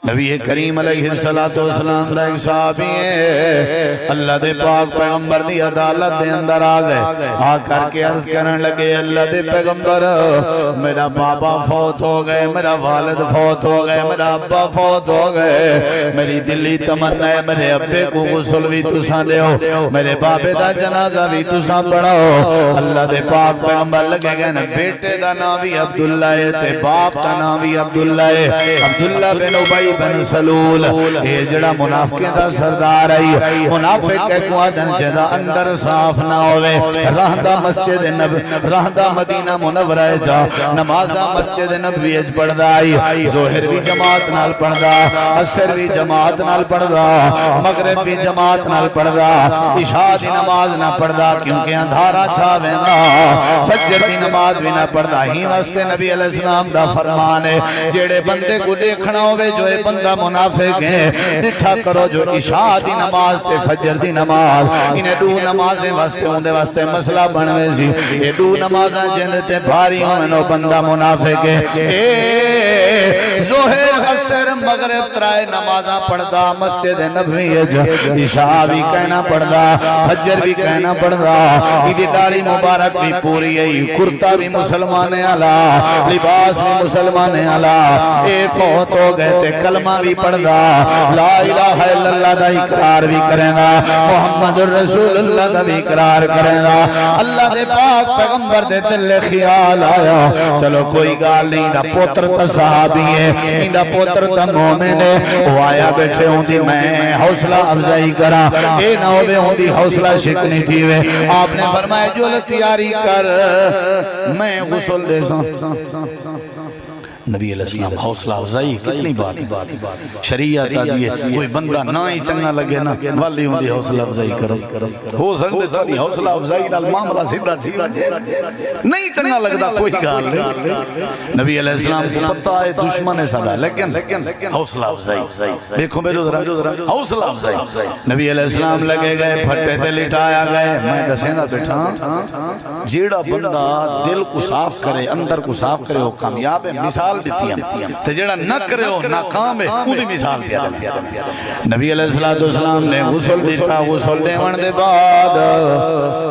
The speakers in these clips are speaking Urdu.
نبی کریم علیہ السلام دا ایک صحابی ہے، اللہ دے پاک پیغمبر دی عدالت دے اندر آ گئے، آ کر کے عرض کرن لگے اللہ دے پیغمبر میرا بابا فوت ہو گئے، میرا والد فوت ہو گئے، میرا ابا فوت ہو گئے، میری دلی تمنا ہے میرے ابے کو غسل بھی تساں دیو، میرے بابے دا جنازہ بھی تساں پڑھاؤ۔ اللہ دے پاک پیغمبر لگے گئے نا بیٹے دا نام بھی عبداللہ ہے تے باپ دا نام بھی عبداللہ ہے، عبداللہ بن ابی بن سلول، یہ جڑا منافقیں دا سردار آئی، منافق ہے کو آدن جدا اندر صاف نہ ہوئے، رہندہ مسجد رہندہ مدینہ منورہ جا، نمازہ مسجد نبوی اج پڑھدا آئی، ظہر بھی جماعت نال پڑھدا، عصر بھی جماعت نال پڑھدا، مغرب بھی جماعت نال پڑھدا، عشاء دی نماز نہ پڑھدا کیونکہ اندھارا چھا ویندا، فجر دی نماز بھی نہ پڑھدا، ہی واسطے نبی علیہ السلام دا فرمان ہے جیڑے بندے کو دیکھنا ہوئے جو اے بندہ منافق ہے، ڈٹھا کرو جو عشاء دی نماز تے فجر دی نماز انہیں دو نمازیں واسطے ہوندے واسطے مسئلہ بنوے سی، یہ دو نمازاں جندتے بھاری ہوئے بندہ منافق ہے، ظہر عصر مغرب ترائے نمازاں پڑھدا، مسجد نبوی عشاء بھی کہنا پڑھدا، فجر بھی کہنا پڑھدا، ایدی ڈاڑی مبارک بھی پوری ہے، کرتا بھی مسلمانے علا، لباس بھی مسلمانے علا، اے فوت ہو گئے تے کلمہ بھی پڑھدا، لا الہ الا اللہ دا اقرار بھی کرنا، محمد الرسول اللہ دا بھی اقرار کرنا۔ اللہ دے پاک پیغمبر دے دل خیال آیا چلو کوئی گال نہیں، دا پوتر تا صحابی ہے، دا پوتر تا مومن ہے، وہ آیا بیٹھے ہوں دی میں حوصلہ افزائی کرا، اے نہ ہوئے ہوں دی حوصلہ شکنی تھی وے، آپ نے فرمایا جو تیاری کر میں غسل دے سا۔ نبی علیہ السلام حوصلہ افزائی کتنی بات شریعت آدھی ہے، کوئی بندہ نہ ہی چنگا لگے نا والی ہوں دی حوصلہ افزائی کرو، ہو سکتے تھوڑی حوصلہ افزائی نال معاملہ سیدھا نہیں چنگا لگتا کوئی گال نہیں۔ نبی علیہ السلام کو پتہ ہے دشمن ہے سارا، لیکن حوصلہ افزائی دیکھو میرے ذرا حوصلہ افزائی۔ نبی علیہ السلام لگے گئے پھٹے تے لٹایا گئے، میں دسینا بیٹھا جیڑا بندہ دل کو صاف کرے اندر کو صاف کرے وہ کامیاب ہے، مثال دیتی ہیں تے جیڑا نہ کرے ہو ناکام ہے اودی مثال دیا۔ نبی علیہ السلام نے غسل دیتا، غسل دیون دے بعد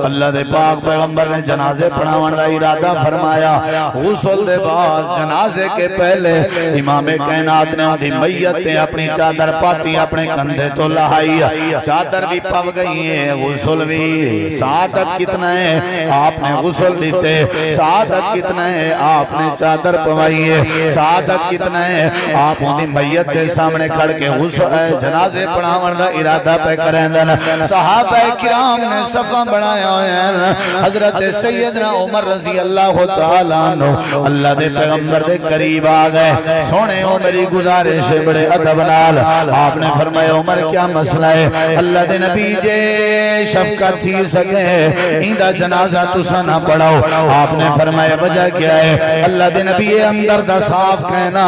اللہ دے پاک پیغمبر نے جنازے پڑھاون دا ارادہ فرمایا، غسل دے بعد جنازے کے پہلے امام کائنات نے اودی میت تے اپنی چادر پاتی، اپنے کندھے تو لہائی، چادر بھی پو گئی ہے، غسل بھی، سعادت کتنا ہے آپ نے غسل دیتے، سعادت کتنا ہے آپ نے چادر پوائی ہے، سعادت کتنا ہے آپ ہوندی میت دے سامنے کھڑ کے غسل جنازے پڑھاون دا ارادہ پہ کریں دن۔ صحابہ کرام نے صفہ بڑھایا ہے، حضرت سیدنا عمر رضی اللہ تعالیٰ عنہ اللہ دے پیغمبر دے قریب آ گئے، سونے ہو میری گزارش بڑے ادب نال، آپ نے فرمایا عمر کیا مسئلہ ہے؟ اللہ دے نبی جے شفقت تھی سکے ایندہ جنازہ تسا نہ پڑھاؤ، آپ نے فرمایا وجہ کیا ہے؟ اللہ دے نبی اندر دا صاف کہنا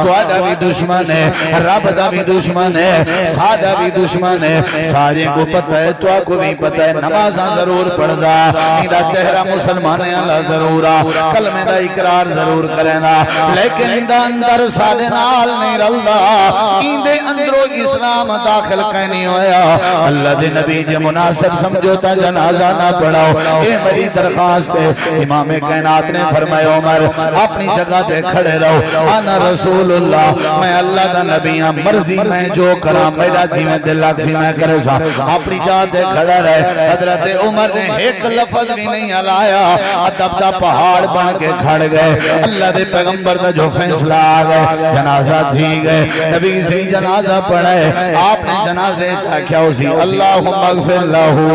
تو آدھا بھی دشمن ہے، رب دا بھی دشمن ہے، سادہ بھی دشمن ہے، سارے کو پتہ ہے تو آپ کو بھی پتہ ہے، نمازاں ضرور پڑھ دا، ایدہ چہرہ مسلمان اللہ ضرورا، کلمہ دا اقرار ضرور کرنا، لیکن ایدہ اندر سادے نال نہیں رلدہ، ایندے اندرو اسلام داخل کہنی ہویا، اللہ دے نبی جے مناسب سمجھوتا جنازہ نہ پڑھاؤ، اے میری درخواست ہے۔ امام کائنات نے فرمایا عمر اپنی جگہ تے کھڑے رہو، انا رسول اللہ، میں اللہ دا نبی ہاں، مرضی میں جو کرا میرا جی میں دل لگسی میں کرے سا، اپنی جگہ تے کھڑے رہے۔ حضرت عمر نے ایک لفظ بھی نہیں ہلایا، ادب دا پہاڑ بن کے کھڑ گئے، اللہ دے پیغمبر دا جو فیصلہ آ گئے، جنازہ تھی گئے، نبی سے جنازہ پڑھے، آپ نے جنازے چاکیا اسی اللہم اغفر لہو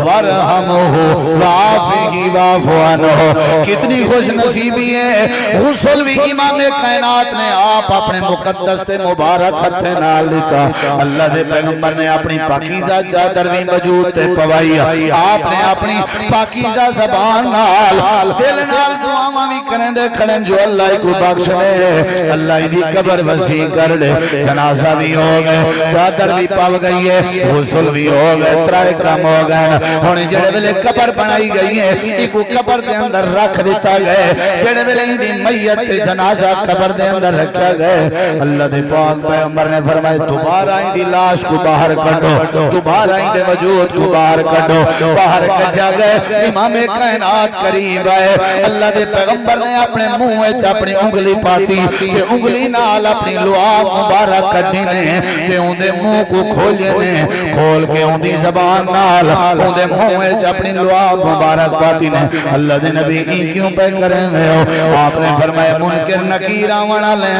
ورحمہو وعافہی وعفو عنہ، کتنی خوش نصیبی ہے، غسل بھی امام کائنات نے آپ اپنے مقدس تے مبارک ہتھے نال لیتا، اللہ دے پیغمبر نے اپنی پاکیزہ چادر بھی موجود تے پوائی، آپ نے اپنی پاکیزہ زبان نال دل نال دعاواں بھی کریں دے کھڑیں جو اللہ کو بخشنے، اللہ دی قبر وسیع کر دے، جنازہ بھی ہو گئے چادر بھی پاو گئی ہے غسل بھی ہو گئے ترائے کام ہو گئے ہن جڑے ویلے قبر بنائی گئی ہے ایک قبر دے اندر رکھ دیتا گئے جڑے ویلے دی میت تے جنازہ قبر دے اندر رکھا گئے اللہ دے پاک پیغمبر نے فرمایا دوبارہ دی لاش کو باہر کڈو دوبارہ دے وجود کو باہر کڈو باہر کڈا گئے امام کائنات قریب آئے اللہ دے پیغمبر نے اپنے منہ وچ اپنی انگلی پاتی تے انگلی نال اپنی لعاب مبارک کڈی نے تے اون دے منہ کو کھولے نے کھول کے اون دی زبان نال اون دے منہ وچ اپنی لعاب مبارک پاتی نے اللہ دے نبی این کیوں پہ کریں گے آپ نے فرمایا منکر نکیر آون والے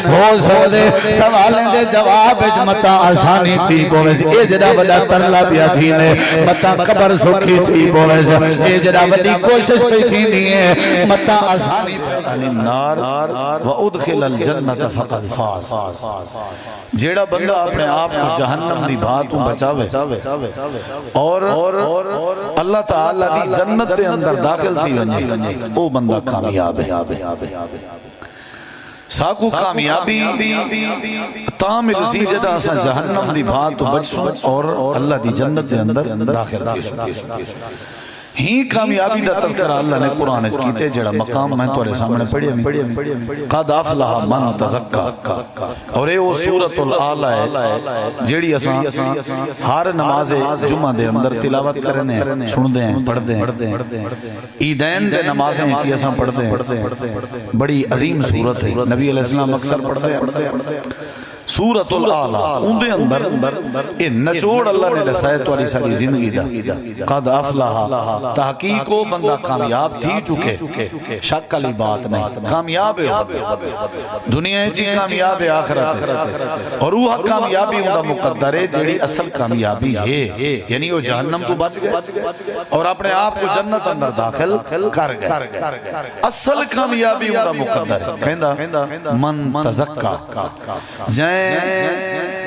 ہو سکدے سوالیں دے جواب وچ متا آسانی تھی کوے اے جڑا وڈا ترلا پیا تھی نے متا قبر سکھی تھی کوے اے جڑا وڈی کوشش پئی تھی ہے متا آسانی النار وادخل الجنت فقد فاز جیڑا بندہ اپنے آپ کو جہنم دی باتوں بچاوے اور اللہ تعالی دی جنت دے اندر داخل تھی ونجے او بندہ کامیاب ہے ساکو کامیابی تام اسی جدا اسا جہنم دی بات بچوں اور اللہ دی جنت دے اندر داخل تھی ہی کامیابی دا تذکرہ اللہ نے قرآن اچ کیتے جڑا مقام میں تورے سامنے پڑھیا قد افلح من تزکا اور اے وہ سورۃ الاعلی ہے جیڑی اساں ہر نماز جمعہ دے اندر تلاوت کرنے سن دیں پڑھ دیں عیدین دے نمازیں چی اساں پڑھ دیں بڑی عظیم سورت ہے نبی علیہ السلام اکثر پڑھ دیں سورۃ الاعلی ان دے اندر اے نچوڑ اللہ نے لسائے تو علی ساری زندگی دا قد افلح تحقیق وہ بندہ کامیاب تھی چکے شک علی بات نہیں کامیاب ہے دنیا چی کامیاب ہے آخرت اور وہ کامیابی ان دا مقدر ہے جیڑی اصل کامیابی ہے یعنی وہ جہنم کو بچ گئے اور اپنے آپ کو جنت اندر داخل کر گئے اصل کامیابی ان دا مقدر ہے کہندہ من تزکا جائیں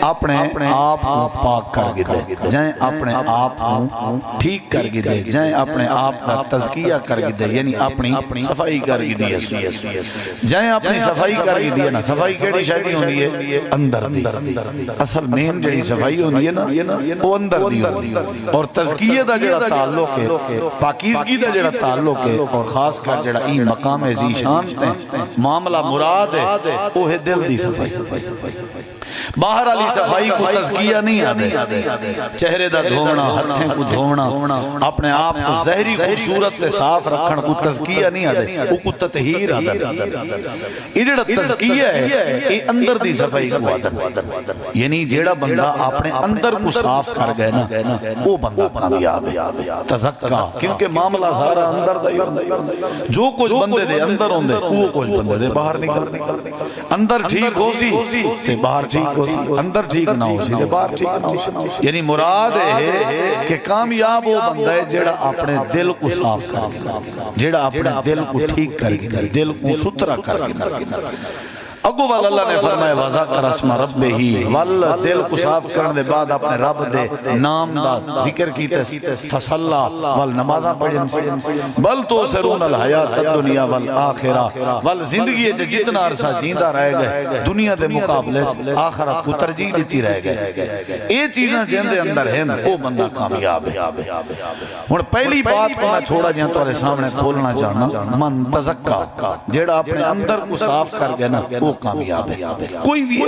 اپنے آپ کو پاک کر گئے جائیں اپنے آپ کو ٹھیک کر گئے جائیں اپنے آپ کا تزکیہ کر گئے یعنی اپنی صفائی کر گئے جائیں اپنی صفائی کر گئے نا صفائی کیڑی شاید ہوندی ہے اندر دی اصل مین جڑی صفائی ہوندی ہے نا وہ اندر دی ہوندی اور تزکیہ دا جڑا تعلق ہے پاکیزگی دا جڑا تعلق ہے اور خاص کر جڑا این مقام ذیشان تے معاملہ مراد ہے وہ ہے دل دی صفائی باہر علی صفائی کو تزکیہ نہیں آدھے چہرے دا دھونا ہتھیں کو دھونا اپنے آپ کو زہری خوبصورت سے صاف رکھن کو تزکیہ نہیں آدھے وہ کو تطہیر آدھے یہ جڑا تزکیہ ہے یہ اندر دی صفائی کو آدھے یعنی جڑا بندہ اپنے اندر کو صاف کر گئے نا وہ بندہ کامیاب ہے تزکا کیونکہ معاملہ سارا اندر دا جو کچھ بندے دے اندر ہوندے وہ کچھ بندے دے باہر نکل اندر ٹھیک ہو سی تے باہر ٹھیک ہو سی اندر ٹھیک نہ ہو سی تے باہر ٹھیک نہ ہو سی یعنی مراد ہے کہ کامیاب وہ بندہ ہے جیڑا اپنے دل کو صاف کر جیڑا اپنے دل کو ٹھیک کر گئے دل کو سترہ کر گئے اگو والا اللہ نے فرمائے وَذَكَرَ اسْمَ رَبِّهِ وَاللہ دل کو صاف کرنے دے بعد اپنے رب دے نام دا ذکر کیتے فصلہ والنمازہ پڑھیں بل تو سرون الحیات الدنیا والآخرہ والزندگی جتنا عرصہ جیندہ رہ گئے دنیا دے مقابلے آخرت کو ترجیح دیتی رہ گئے اے چیزیں جن دے اندر ہیں وہ بندہ کامیاب ہے اور پہلی بات کو میں تھوڑا جہاں تورے سامنے کھولنا چاہنا من تزکا جیڑا اپنے اندر کو صاف کر گئے نا وہ کامیاب ہے کوئی بھی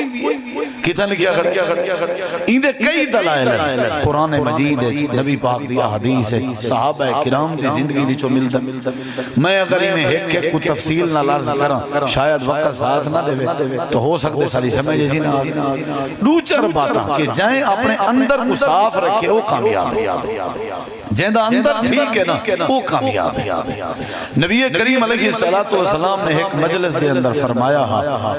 کتنا لکھیا کھڑے اندے کئی دلائل ہیں قرآن مجید ہے نبی پاک دی احادیث ہے صحابہ کرام دی زندگی دی چو ملتا میں اگر انہیں ایک کو تفصیل نہ لارز کرا شاید وقت ساتھ نہ دے تو ہو سکتے ساری سمجھے جی نہ دوچر باتا کہ جائیں اپنے اندر کو صاف رکھے وہ کامیاب ہے جہاں اندر ٹھیک ہے نا وہ کامیاب ہے نبی کریم علیہ السلام نے ایک مجلس دے اندر فرمایا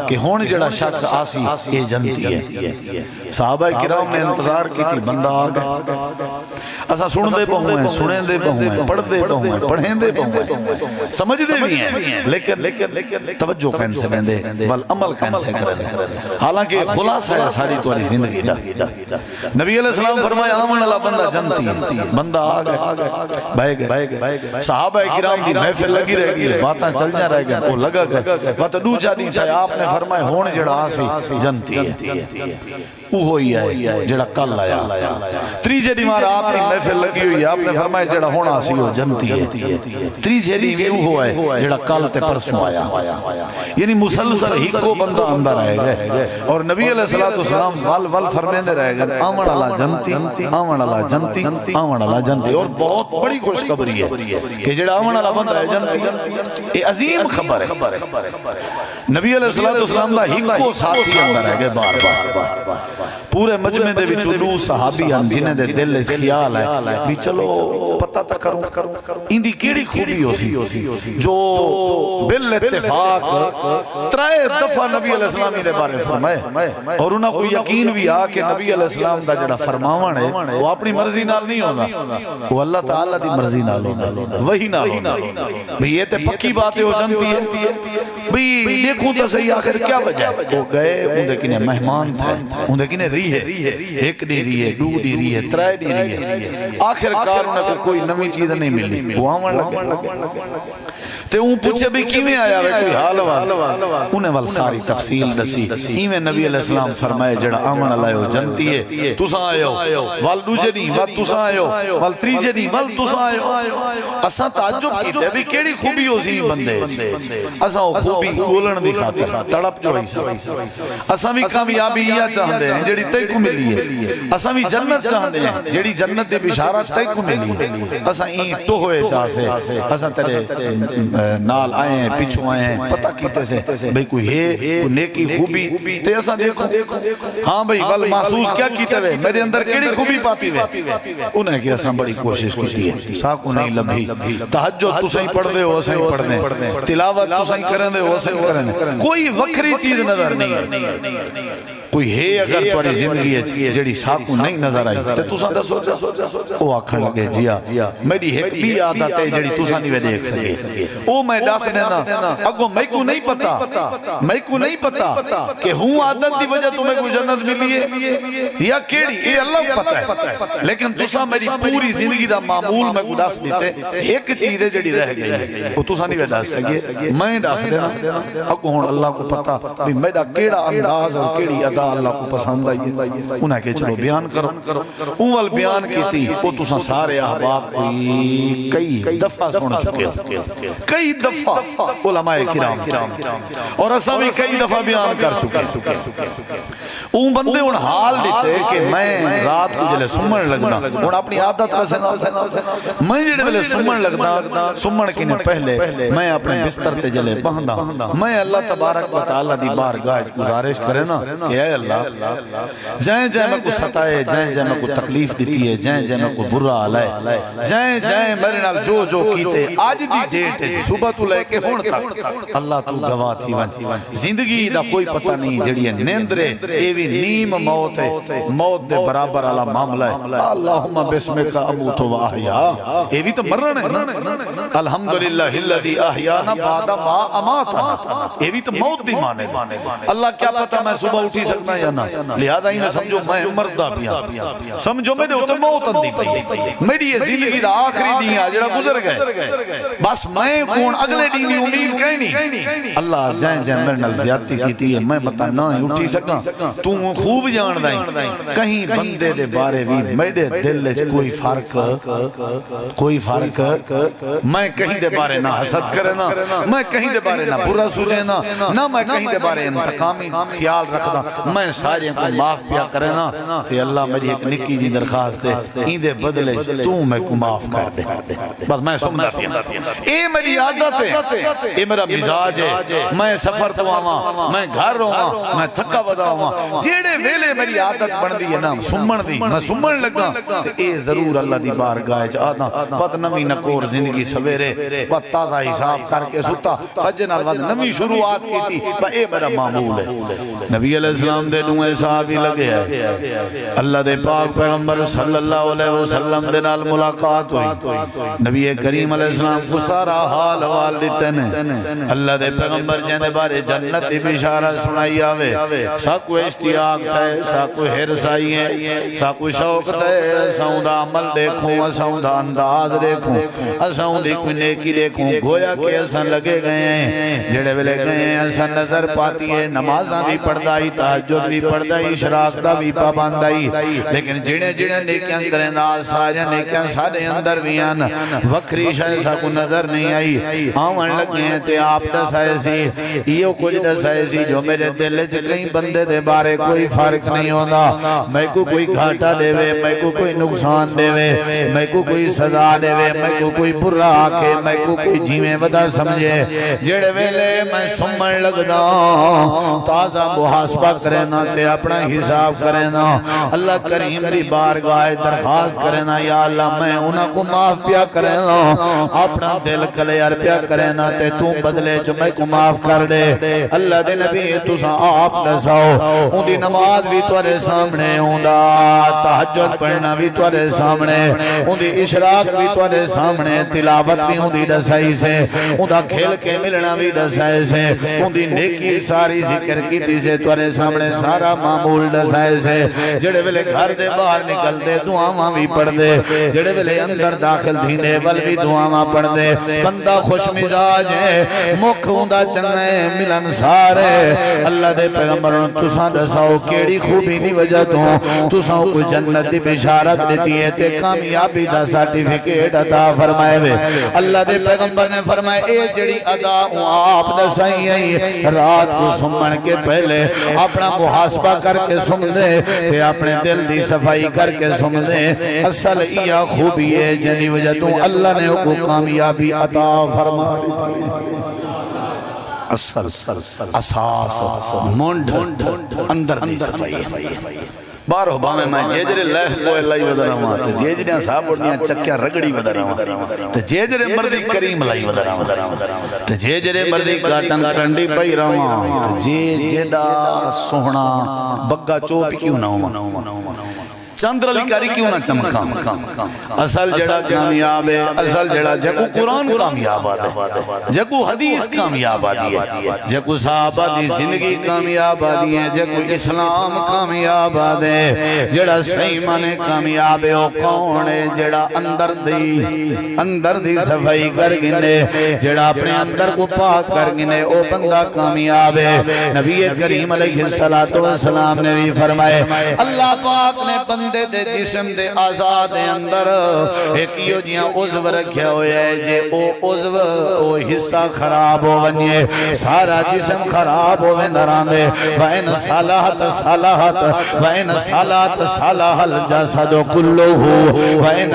کہ ہون جڑا شخص آسی یہ جنتی ہے صحابہ کرام نے انتظار کی تھی بندہ آگا اسا سن دے بہوں ہیں سنے دے بہوں ہیں پڑھ دے بہوں ہیں پڑھیں دے بہوں ہیں سمجھ دے بھی ہیں لیکن توجہ کہن سے بندے والعمل کہن سے کریں حالانکہ خلاصہ ہے ساری تواری زندگی دا نبی علیہ السلام فرمایا آمن اللہ بندہ جنتی بندہ آگئے بھائی گئے صحابہ کرام دی محفل لگی رہ گئی باتاں چل جا رہ گئے وہ لگا گئے بات دوچا نہیں تھا آپ نے فرمایا ہون جڑا آسی جنتی ہے وہ ہوئی ہے جڑا کل آیا تریجے دیمار آپ نے محفل لگی ہوئی ہے آپ نے فرمایا جڑا ہونا سی وہ جنتی ہے تریجے دیمار وہ ہوا ہے جڑا کل تے پرسوں آیا یعنی مسلسل ہی کو بندہ اندر آئے گئے اور نبی علیہ السلام ول فرمیندے رہے گئے آمن اللہ جنتی آمن اللہ جنتی آمن اللہ جنتی اور بہت بڑی خوشخبری ہے کہ جڑا آمن اللہ بندہ ہے جنتی یہ عظیم خبر ہے نبی علیہ السلام دا ہی کو ساتھی اندر ہے گئے بار پورے مجمع دے وچ دو صحابی ہیں جنہیں دے دل اس خیال ہے بھی چلو پتہ تا کروں ان دی کیڑی خوبی ہو سی جو بالاتفاق ترائے دفعہ نبی علیہ السلام دے بارے فرمائے اور انہاں کو یقین بھی آ کہ نبی علیہ السلام دا جڑا فرماون ہے وہ اپنی مرضی نال نہیں ہونا وہ اللہ تعالی دی مرضی نال ہونا وہی نال ہونا بھی یہ تے پکی بات ہو جانتی ہے بھی دیکھوں تو صحیح آخر کیا وجہ ہے وہ گئے اندے کنے مہمان تھے اندے کنے ری ہے ایک ڈیری ہے دو ڈیری ہے ترائے ڈیری ہے آخر کار انہیں کو کوئی نمی چیز نہیں ملی وہ آمن لگے تے اون پوچھے بھی کیویں آیا وے کوئی حال وال انہیں وال ساری تفصیل دسی ایویں نبی علیہ السلام فرمائے جڑا آمن اللہ ہو جنتی ہے تساں آئے ہو وال دوجے نہیں وال تساں آئے ہو وال تریجے نہیں وال تساں آئے ہو اساں تعجب کیتے بھی کیڑی خوبی ہو سی بندے اساں وہ خوبی گولن دی خاطر تڑپ جو ہی اساں بھی کامیابی یا چاہندے ہیں جڑی تے کو ملی ہے اساں بھی جنت چاہندے ہیں جڑی جنت دی بشارت تے کو ملی ہے اساں این تو ہوئے چاہ سے اساں تیرے نال آئے ہیں پیچھو آئے ہیں پتہ کیتے سے بھئی کوئی ہے کوئی نیکی خوبی تے ایسا دیکھو ہاں بھئی ول محسوس کیا کیتے ہوئے میرے اندر کیڑی خوبی پاتی ہوئے انہیں کہ ایسا بڑی کوشش کیتی ہے ساکو نہیں لبھی تہجد تو سہی پڑھ دے ہو سہی پڑھ دیں تلاوت تو سہی کریں دے ہو سہی کریں دے کوئی وکری چیز نظر نہیں ہے کوئی ہے اگر تھوڑی زندگی ہے جڑی ساکو نہیں نظر آئی تے تساں دسو او آکھن لگے جیا میری ایک بھی عادت ہے جڑی تساں نہیں دیکھ سکے او میں دس دینا اگو میں کو نہیں پتا کہ ہوں عادت دی وجہ تمہیں کوئی جنت ملی ہے یا کیڑی اے اللہ پتہ ہے لیکن تساں میری پوری زندگی دا معمول میں کو دس دیتے ایک چیز ہے جڑی رہ گئی ہے او تساں نہیں دس سکے میں دس دینا اگو ہن اللہ کو پتہ بھی میرا کیڑا انداز اور کیڑی ادا اللہ کو پسند آئی انہیں کہ چلو بیان کرو اول بیان کی تھی وہ تساں سارے احباب کوئی کئی دفعہ سن چکے کئی دفعہ علماء کرام اور اساں بھی کئی دفعہ بیان کر چکے اون بندے ان حال دیتے کہ میں رات کو جلے سمن لگنا ان اپنی عادت رسنا میں جڑے بلے سمن لگنا سمن کی نے پہلے میں اپنے بستر تے جلے بہندا میں اللہ تبارک و تعالی دی بارگاہ گزارش کرے نا کہ اے اللہ جائیں میں کو ستائے جائیں میں کو تکلیف دیتی ہے جائیں میں کو برا آلائے جائیں میرے نال جو کیتے آج دی ڈیٹ ہے صبح تو لے کے ہون تک اللہ تو گواہ تھی ون زندگی دا کوئی پتہ نہیں جڑی ہے نیندرے اے بھی نیم موت ہے موت دے برابر علا معاملہ ہے اللہم بسمک اموت و احیا اے بھی تو مرن ہے الحمدللہ اللذی احیانا بعد ما اماتنا اے بھی تو موت دی مانے اللہ کیا پتہ میں صبح اٹھی سکتا یا نہ لہذا ہی میں سمجھو میں مردہ بیا سمجھو میں نے اتنے موت اندی پئی میری یہ زندگی دا آخری دن ہے جڑا گزر گئے بس میں کون اگلے دن دی امید کہیں نہیں اللہ جائیں میرے نال زیادتی کیتی ہے میں بتا نہ ہی اٹھی سکا تو خوب جان دائیں کہیں بندے دے بارے بھی میرے دل وچ کوئی فرق میں کہیں دے بارے نہ حسد کرے نا میں کہیں دے بارے نہ برا سوچے نہ میں کہیں دے بارے انتقامی خیال رکھدا میں سارے کو معاف پیا کرے نا تے اللہ میری ایک نکی جی درخواست ہے این دے بدلے تو میں کو معاف کر دے بس میں سمجھا پیا اے میری عادت ہے اے میرا مزاج ہے میں سفر تو آواں میں گھر رہواں میں تھکا ودا ہواں جیڑے ویلے میری عادت بن دی ہے نا سمن دی میں سمن لگا تے اے ضرور اللہ دی بارگاہ وچ آنا بد نمی نکور زندگی سویرے بد تازہ حساب کر کے ستا فجر نال ود نمی شروعات کی تھی اے میرا معمول ہے نبی علیہ السلام السلام دے نوے صحابی لگے ہیں اللہ دے پاک پیغمبر صلی اللہ علیہ وسلم دے نال ملاقات ہوئی نبی کریم علیہ السلام کو سارا حال حوال دیتے ہیں اللہ دے پیغمبر جہنے بارے جنت دی بشارت سنائی آوے ساکو اشتیاق تھے ساکو حرص آئی ہے ساکو شوق تھے ساؤں دا عمل دیکھوں ساؤں دا انداز دیکھوں ساؤں دی کوئی نیکی دیکھوں گویا کہ ایسا لگے گئے ہیں جڑے ویلے گئے ہیں ایسا نظر پاتی ہے نمازاں بھی پڑھدائی تہجد بھی پڑھدائی شراق دا بھی پابندائی لیکن جڑے جڑے نیکیاں کریں دا سارے نیکیاں سارے اندر بھی آن وکری شاہ ایسا کو نظر نہیں آئی آمن لگے ہیں تے آپ دسائے سی یہ کچھ دسائے سی جو میرے دل چ کہیں بندے دے بارے کوئی فرق نہیں ہونا میں کو کوئی گھاٹا دے وے میں کو کوئی نقصان دے وے میں کو کوئی سزا دے وے میں کو کوئی برا آکے میں کو کوئی جیویں ودا سمجھے جڑے ویلے میں سمن لگدا تازہ محاسبہ کرنا تے اپنا حساب کرنا اللہ کریم دی بارگاہ درخواست کرنا یا اللہ میں انہاں کو معاف پیا کرنا اپنا دل کلیئر پیا کرنا تے تو بدلے جو میں کو معاف کر دے اللہ دے نبی تساں آپ دساؤ ان دی نماز بھی تورے سامنے ہوندا تہجد پڑھنا بھی تورے سامنے ان دی اشراق بھی تورے سامنے تلاوت بھی ان دی دسائی سے ان دا کھیل کے ملنا بھی دسائی سے ان دی نیکی ساری ذکر کی سے تورے سامنے سارا معمول دسائی سے جڑے ویلے گھر دے باہر نکل دے دعاواں بھی پڑھ دے جڑے ویلے اندر داخل دھینے ول بھی دعاواں پڑھ دے بندہ خوش مزاج ہے مکھ ہوندا چنگے ملن سارے اللہ دے پیغمبروں تساں دساؤ کیڑی خوبی دی وجہ تو تساں کوئی جنت دی بشارت دیتی ہے تے کامیابی دا سرٹیفکیٹ عطا فرمائے وے اللہ دے پیغمبر نے فرمائے اے جڑی ادا آپ دسائی ہے رات کو سمن کے پہلے اپنا محاسبہ کر کے سن دے تے اپنے دل دی صفائی کر کے سن دے اصل یہ خوبی ہے جنی وجہ تو اللہ نے کو کامیابی عطا فرما دی اصل اساس منڈ اندر دی صفائی بارو باہمیں میں جیجرے لہ کوئے لائی ودرہ ہوا تے جیجرے صاحب اڑنیاں چکیاں رگڑی ودرہ ہوا تے جیجرے مردی کریم لائی ودرہ ہوا تے جیجرے مردی گاٹن کرنڈی پئی رہا تے جیجرہ سوہنا بگا چوپی کیوں نہ ہوا چندر علی کاری کیوں نہ چمکا اصل جڑا کامیاب ہے اصل جڑا جکو قرآن کامیاب ہے جکو حدیث کامیاب ہے جکو صحابہ دی زندگی کامیاب ہے جکو اسلام کامیاب ہے جڑا صحیح مانے کامیاب ہے وہ کون ہے جڑا اندر دی صفائی کر گنے جڑا اپنے اندر کو پاک کر گنے وہ بندہ کامیاب ہے نبی کریم علیہ السلام نے بھی فرمائے اللہ پاک نے بندے دے جسم دے آزاد دے اندر ایک یو جیاں عضو رکھیا ہویا ہے جے او عضو او حصہ خراب ہو ونیے سارا جسم خراب ہو وندران دے وَإِنَ صَلَحَتْ وَإِنَ صَلَحَ الْجَسَدُ كُلُّهُ وَإِنَ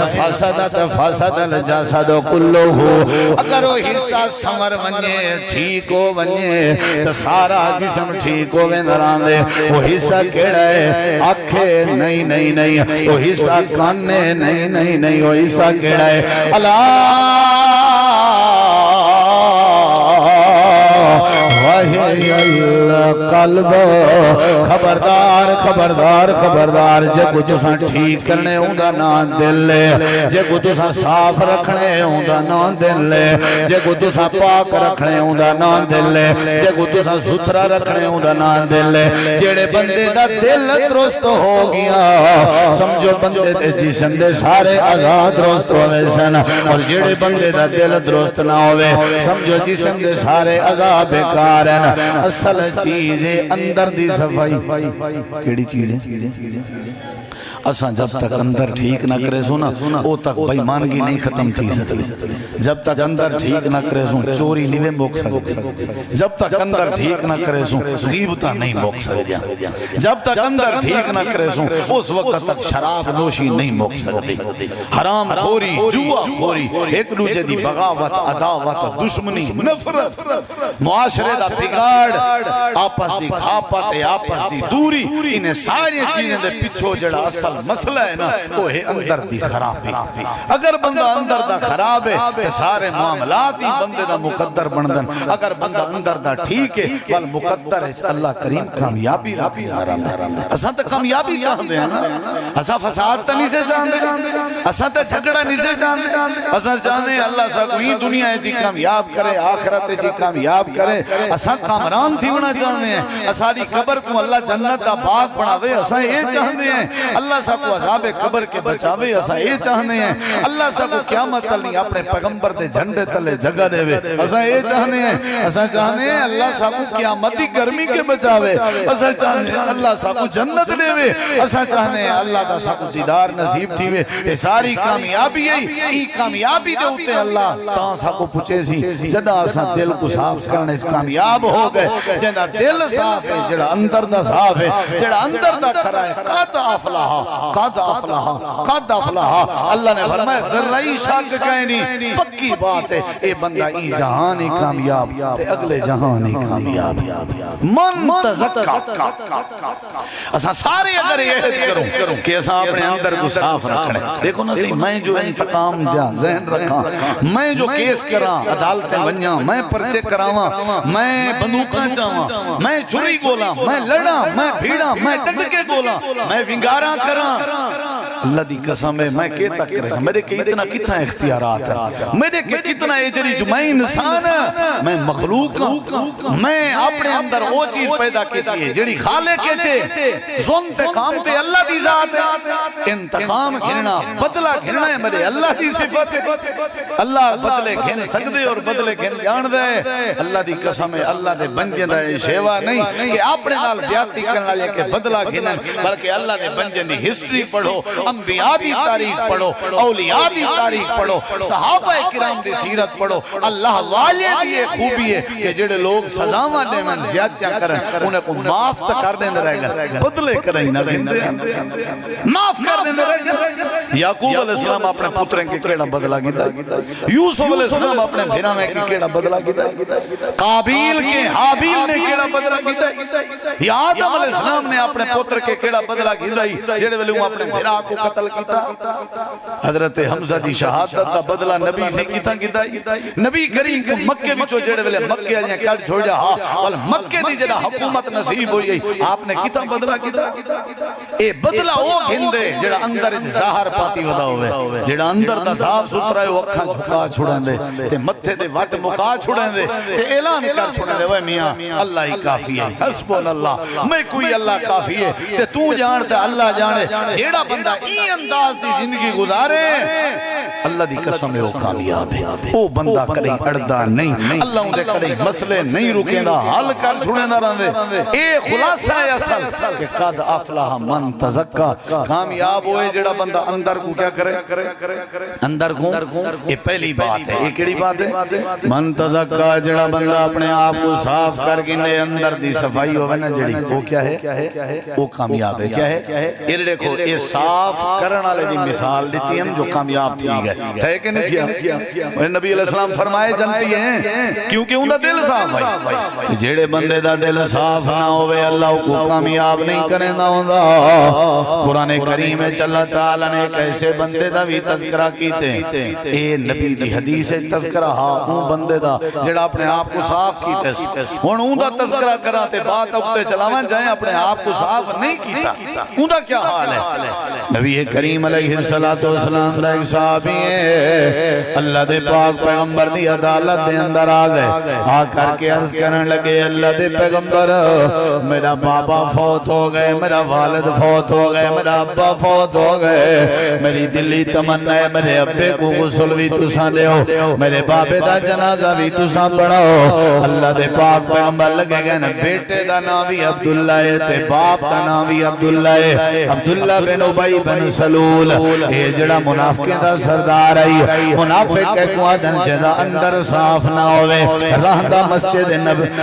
فَسَدَ الْجَسَدُ كُلُّهُ اگر وہ حصہ سمر ونیے ٹھیک ہو ونیے تو سارا جسم ٹھیک ہو وندران دے وہ حصہ کیڑا ہے آنکھیں نہیں وہ حصہ کانے نہیں وہ حصہ کیڑا ہے اللہ وحی القلب خبردار جے کو تساں ٹھیک کرنے ہوندا نا دل لے جے کو تساں صاف رکھنے ہوندا نا دل لے جے کو تساں پاک رکھنے ہوندا نا دل لے جے کو تساں ستھرا رکھنے ہوندا نا دل لے جڑے بندے دا دل درست ہو گیا سمجھو بندے دے جسم دے سارے اعضاء درست ہوئے سن اور جڑے بندے دا دل درست نہ ہوئے سمجھو جسم دے سارے اعضاء بیکار ہیں اصل چیز اندر دی صفائی کیڑی چیز ہے اساں جب تک اندر ٹھیک نہ کرے سو نا او تک بےمانگی نہیں ختم تھی سکتی جب تک اندر ٹھیک نہ کرے سو چوری نہیں موک سکتی جب تک اندر ٹھیک نہ کرے سو غیبتہ نہیں موک سکتی جب تک اندر ٹھیک نہ کرے سو اس وقت تک شراب نوشی نہیں موک سکتی حرام خوری جوا خوری ایک دوسرے دی بغاوت عداوت دشمنی نفرت معاشرے دا بگاڑ آپس دی کھاپت آپس دی دوری انہیں ساری چیزیں دے پچھو جڑا اصل مسئلہ ہے نا وہ ہے اندر دی خرابی اگر بندہ اندر دا خراب ہے تو سارے معاملات ہی بندے دا مقدر بندن اگر بندہ اندر دا ٹھیک ہے بل مقدر ہے اللہ کریم کامیابی راتی اساں تے کامیابی چاہتے ہیں نا اساں فساد تے نہیں سے چاہتے اساں تے جھگڑا نہیں سے چاہتے اساں چاہتے ہیں اللہ سا کوئی دنیا ہے جی کامیاب کرے آخرت جی کامیاب کرے اساں کامران تھی ہونا چاہتے ہیں اساری قبر کو اللہ جنت دا باغ بناوے اساں یہ چاہتے ہیں اللہ سا کو عذاب قبر کے بچاوے اساں یہ چاہتے ہیں اللہ سا کو قیامت تلی اپنے پیغمبر دے جھنڈے تلے جگہ دے وے اساں یہ چاہتے ہیں اساں چاہتے ہیں اللہ سا کو قیامت دی گرمی کے بچاوے اساں چاہتے ہیں اللہ سا کو جنت دے وے اساں چاہتے ہیں اللہ دا سا کو دیدار نصیب تھی وے یہ ساری کامیابی ہے ای کامیابی دے ہوتے اللہ تاں سا کو پوچھے سی جدا اساں دل کو صاف کرنے کامیاب ہو گئے جدا دل صاف ہے جڑا اندر دا صاف ہے جڑا اندر دا کھرا ہے قد افلح قد افلح قد افلح اللہ نے فرمایا ذرہی شک کہنی پکی بات ہے اے بندہ ای جہان ہی کامیاب تے اگلے جہان ہی کامیاب من تزکا اساں سارے اگر یہ کروں کہ اساں اپنے اندر کو صاف رکھنے دیکھو نا سی میں جو انتقام دیا ذہن رکھاں میں جو کیس کراں عدالتیں ونجاں میں پرچے کراواں میں بندوقاں چاواں میں چھری گولاں میں لڑاں میں بھیڑاں میں ڈٹ کے گولاں میں ونگاراں کراں اللہ دی قسم ہے میں کہتا کرے میرے کے اتنا کتنا اختیارات ہے میرے کے کتنا اجری جو میں انسان ہے میں مخلوق ہوں میں اپنے اندر وہ چیز پیدا کیتی ہے جڑی خالق کے چھے انتقام تے اللہ دی ذات ہے انتقام گھننا بدلہ گھننا ہے میرے اللہ دی صفت اللہ بدلے گھن سکدے اور بدلے گھن جان دے اللہ دی قسم ہے اللہ دے بندے دا شیوا نہیں کہ اپنے نال زیادتی کرنے والے کے بدلہ گھنن بلکہ اللہ دے بندے دی ہسٹری پڑھو انبیاء دی تاریخ پڑھو اولیاء دی تاریخ پڑھو صحابہ کرام دی سیرت پڑھو اللہ والے دی یہ خوبی ہے کہ جڑے لوگ سزاواں دے من زیادتیاں کریں انہیں کو معاف تو کر دیں رہے گا بدلے کریں نہ گھندے معاف کر دیں رہے گا یعقوب علیہ السلام اپنے پتریں کے کیڑا بدلا گیتا یوسف علیہ السلام اپنے بھیرہ میں کیڑا بدلا گیتا قابیل کے حابیل نے کیڑا بدلا گیتا یا آدم علیہ السلام نے اپنے پتر کے کیڑا بدلا گیتا جڑے ویلے اپنے بھیرہ کو قتل کیتا حضرت حمزہ دی شہادت دا بدلا نبی سے کیتا نبی کریم کو مکے وچوں جڑے ویلے مکے اجیں کڈ چھوڑیا اور مکے دی جڑا حکومت نصیب ہوئی آپ نے کیتا بدلا کیتا اے بدلا او گھندے جڑا اندر ظاہر پاتی ودا ہوئے جڑا اندر دا صاف ستھرا ہے او اکھاں جھکا چھڑن دے تے متھے دے وٹ مکا چھڑن دے تے اعلان کر چھڑن دے اوے میاں اللہ ہی کافی ہے حسبنا اللہ میں کوئی اللہ کافی ہے تے تو جان تے اللہ جانے جیڑا بندہ ای انداز دی زندگی گزارے اللہ دی قسم ہے وہ کامیاب ہے وہ بندہ کدی اڑدا نہیں اللہ اون دے کدی مسئلے نہیں رکیں دا حل کر چھڑیندا رہندے اے خلاصہ ہے اصل کہ قد افلح من تزکا کامیاب ہوئے جڑا بندہ اندر کو کیا کرے اندر کو یہ پہلی بات ہے یہ کیڑی بات ہے من تزکا جڑا بندہ اپنے آپ کو صاف کر کے اندر دی صفائی ہوئے نا جڑی وہ کیا ہے وہ کامیاب ہے کیا ہے یہ دیکھو یہ صاف کرن والے دی مثال دیتی ہم جو کامیاب تھی گئے ہے کہ نہیں تھیا نبی علیہ السلام فرمائے جنتی ہیں کیونکہ ان دا دل صاف ہے جڑے بندے دا دل صاف نہ ہوئے اللہ کو کامیاب نہیں کریں نہ ہوندا قرآن کریم میں اللہ تعالیٰ نے ایک ایسے بندے دا بھی تذکرہ کیتے اے نبی دی حدیث تذکرہ ہاں بندے دا جڑا اپنے آپ کو صاف کیتے ہن اون دا تذکرہ کراتے بات اپتے چلاواں جائیں اپنے آپ کو صاف نہیں کیتا اون دا کیا حال ہے نبی کریم علیہ السلام دا ایک صحابی ہے اللہ دے پاک پیغمبر دی عدالت دے اندر آ گئے آ کر کے عرض کرن لگے اللہ دے پیغمبر میرا بابا فوت ہو گئے میرا والد فوت ہو گئے میرا ابا فوت ہو گئے میری دلی تمنا ہے میرے ابے کو غسل بھی تساں لیو میرے بابے دا جنازہ بھی تساں پڑھاؤ اللہ دے پاک پیغمبر لگے گئے نا بیٹے دا نام بھی عبداللہ ہے تے باپ دا نام بھی عبداللہ ہے عبداللہ بن ابی بن بن سلول اے جڑا منافقیں دا سردار آئی منافق کو آدن جدا اندر صاف نہ ہوئے رہندہ مسجد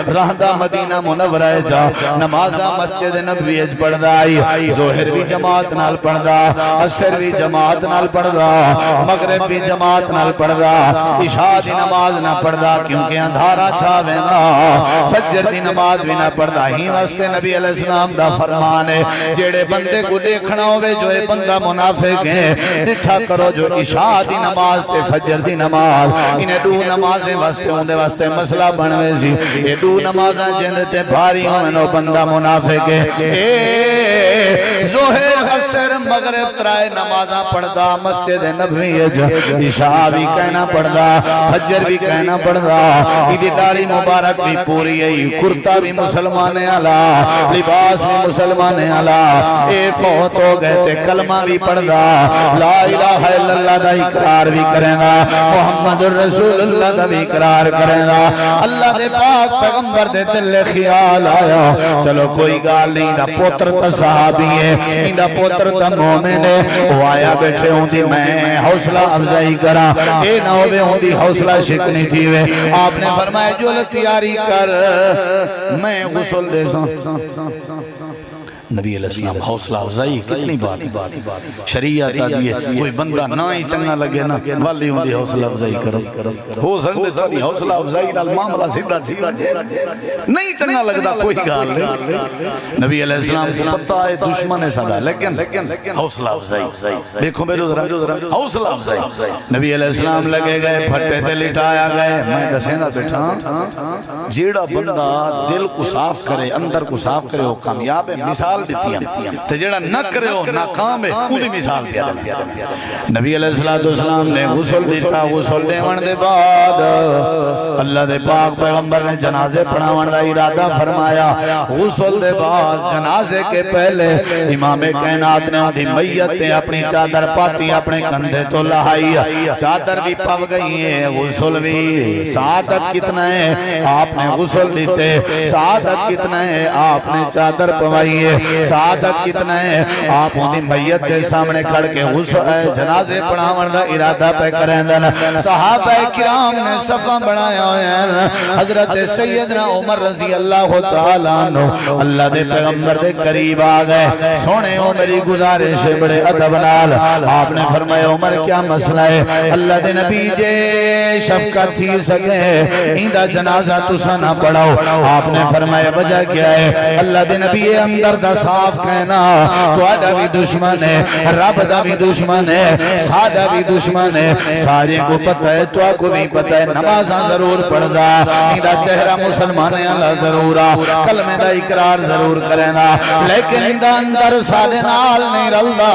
رہندہ مدینہ منورہ جا نمازہ مسجد نبوی اج پڑھ آئی ظہر بھی جماعت نال پڑھ دا عصر بھی جماعت نال پڑھ دا مغرب بھی جماعت نال پڑھ دا عشاء دی نماز نہ پڑھ دا کیونکہ اندھارا چھاوے نا فجر دی نماز بھی نہ پڑھ دا ہی واسطے نبی علیہ السلام دا فرمان ہے جیڑے بندے کو دیکھنا ہوئے جو اے بندہ منافق ہے ڈٹھا کرو جو عشاء دی نماز تے فجر دی نماز انہیں دو نمازیں واسطے ہوندے واسطے مسئلہ بنوے سی یہ دو نمازیں جندتے بھاری ہوئے بندہ منافق ہے ظہر عصر مغرب ترائے نمازاں پڑھدا مسجد نبوی عشاء بھی کہنا پڑھدا فجر بھی کہنا پڑھدا ایدی ڈاڑی مبارک بھی پوری ہے کرتا بھی مسلمانے علا لباس بھی مسلمانے علا اے فوت ہو گئے تے کلمہ بھی پڑھدا لا الہ الا اللہ دا اقرار بھی کریں گا محمد الرسول اللہ دا بھی اقرار کریں گا اللہ دے پاک پیغمبر دے دل خیال آیا چلو کوئی گال نہیں دا پوتر تا صحابی ہے دا پوتر تا مومن ہے وہ آیا بیٹھے ہوں دی میں حوصلہ افزائی کرا اے نہ ہوئے ہوں دی حوصلہ شکنی تھی وے آپ نے فرمایا جو تیاری کر میں غسل دے سا نبی علیہ السلام حوصلہ افزائی کتنی بات شریعت آدھی ہے کوئی بندہ نہ ہی چنگا لگے نا والی ہوں دی حوصلہ افزائی کرو ہو سکتے تھوڑی حوصلہ افزائی نال معاملہ سیدھا نہیں چنگا لگتا کوئی گال نہیں نبی علیہ السلام سے پتہ ہے دشمن ہے سارا لیکن حوصلہ افزائی دیکھو میرے ذرا حوصلہ افزائی نبی علیہ السلام لگے گئے پھٹے تے لٹایا گئے میں دسینا بیٹھا جیڑا بندہ دل کو صاف کرے اندر کو صاف کرے وہ کامیاب ہے مثال دیتی ہیں تے جیڑا نہ کرے ہو ناکام ہے اُنہی مثال دیا نبی علیہ السلام نے غسل دیتا غسل دیوان دے بعد اللہ دے پاک پیغمبر نے جنازے پڑھاوان دا ارادہ فرمایا غسل دے بعد جنازے کے پہلے امام کائنات نے دی میت نے اپنی چادر پاتی اپنے کندھے تو لہائی چادر بھی پو گئی ہے غسل بھی سعادت کتنا ہے آپ نے غسل دیتے سعادت کتنا ہے آپ نے چادر پوائی ہے سعادت کتنا ہے آپ ان میت دے سامنے کھڑ کے غسل جنازے پڑھاون دا ارادہ پہ کریں دن صحابہ کرام نے صفہ بڑھایا ہے حضرت سیدنا عمر رضی اللہ تعالیٰ عنہ اللہ دے پیغمبر دے قریب آگئے سونے ہو میری گزارش بڑے ادب نال آپ نے فرمایا عمر کیا مسئلہ ہے اللہ دے نبی جے شفقت تھی سکے ایندہ جنازہ تسا نہ پڑھاؤ آپ نے فرمایا وجہ کیا ہے اللہ دے نبی اندر دا صاف کہنا تو آدھا بھی دشمن ہے رب دا بھی دشمن ہے سادہ بھی دشمن ہے سارے کو پتہ ہے تو کو بھی پتہ ہے نمازاں ضرور پڑھ دا ایدہ چہرہ مسلمان اللہ ضرورا کلمہ دا اقرار ضرور کرنا لیکن ایدہ اندر سادے نال نہیں رلدہ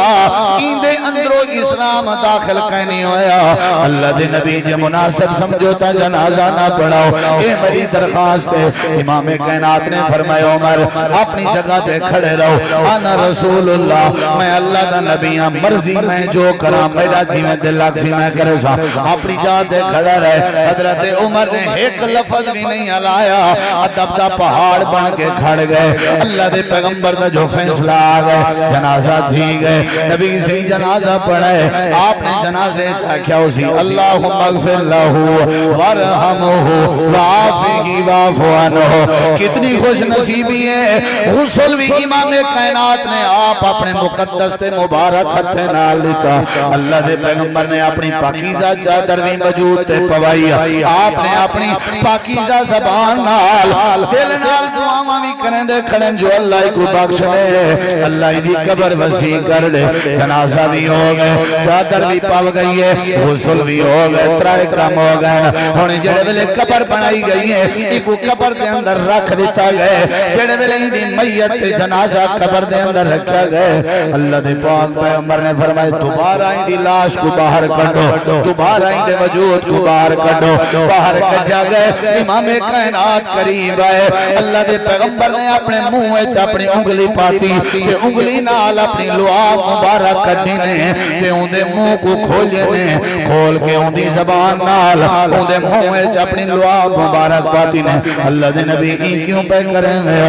ایدے اندرو اسلام داخل کہنی ہویا اللہ دے نبی جے مناسب سمجھوتا جنازہ نہ پڑھاؤ اے میری درخواست ہے امام کائنات نے فرمایا عمر اپنی جگہ تے کھڑے رہو انا رسول اللہ میں اللہ دا نبیاں مرضی میں جو کرا میرا جی میں دل لگزی میں کرے سا اپنی جاتے کھڑا رہے حضرت عمر نے ایک لفظ بھی نہیں علایا ادب دا پہاڑ بن کے کھڑ گئے اللہ دے پیغمبر دا جو فیصلہ آگئے جنازہ تھی گئے نبی سے جنازہ پڑھے آپ نے جنازے چاکیا اسی اللہم اغفر لہو ورحمہو وعافہی وعفوانہو کتنی خوش نصیبی ہے غسل بھی امام کائنات نے آپ اپنے مقدس تے مبارک ہتھے نال لیتا اللہ دے پیغمبر نے اپنی پاکیزہ چادر بھی موجود تے پوائی آپ نے اپنی پاکیزہ زبان نال دل نال دعاواں بھی کریں دے کھڑیں جو اللہ کو بخش لے اللہ دی قبر وسیع کر دے جنازہ بھی ہو گئے چادر بھی پو گئی ہے غسل بھی ہو گئے ترائے کام ہو گئے ہونے جڑے ویلے قبر بنائی گئی ہے ایک قبر دے اندر رکھ دیتا گئے جڑے ویلے دی میت جنازہ قبر دے اندر رکھا گئے اللہ دے پاک پیغمبر نے فرمایا دوبارہ دی لاش کو باہر کڈو دوبارہ دے وجود کو باہر کڈو باہر کجا گئے امام کائنات قریب آئے اللہ دے پیغمبر نے اپنے منہ وچ اپنی انگلی پاتی تے انگلی نال اپنی لعاب مبارک کڈی نے تے اون دے منہ کو کھولے نے کھول کے اون دی زبان نال اون دے منہ وچ اپنی لعاب مبارک پاتی نے اللہ دے نبی کیوں پہ کریں گے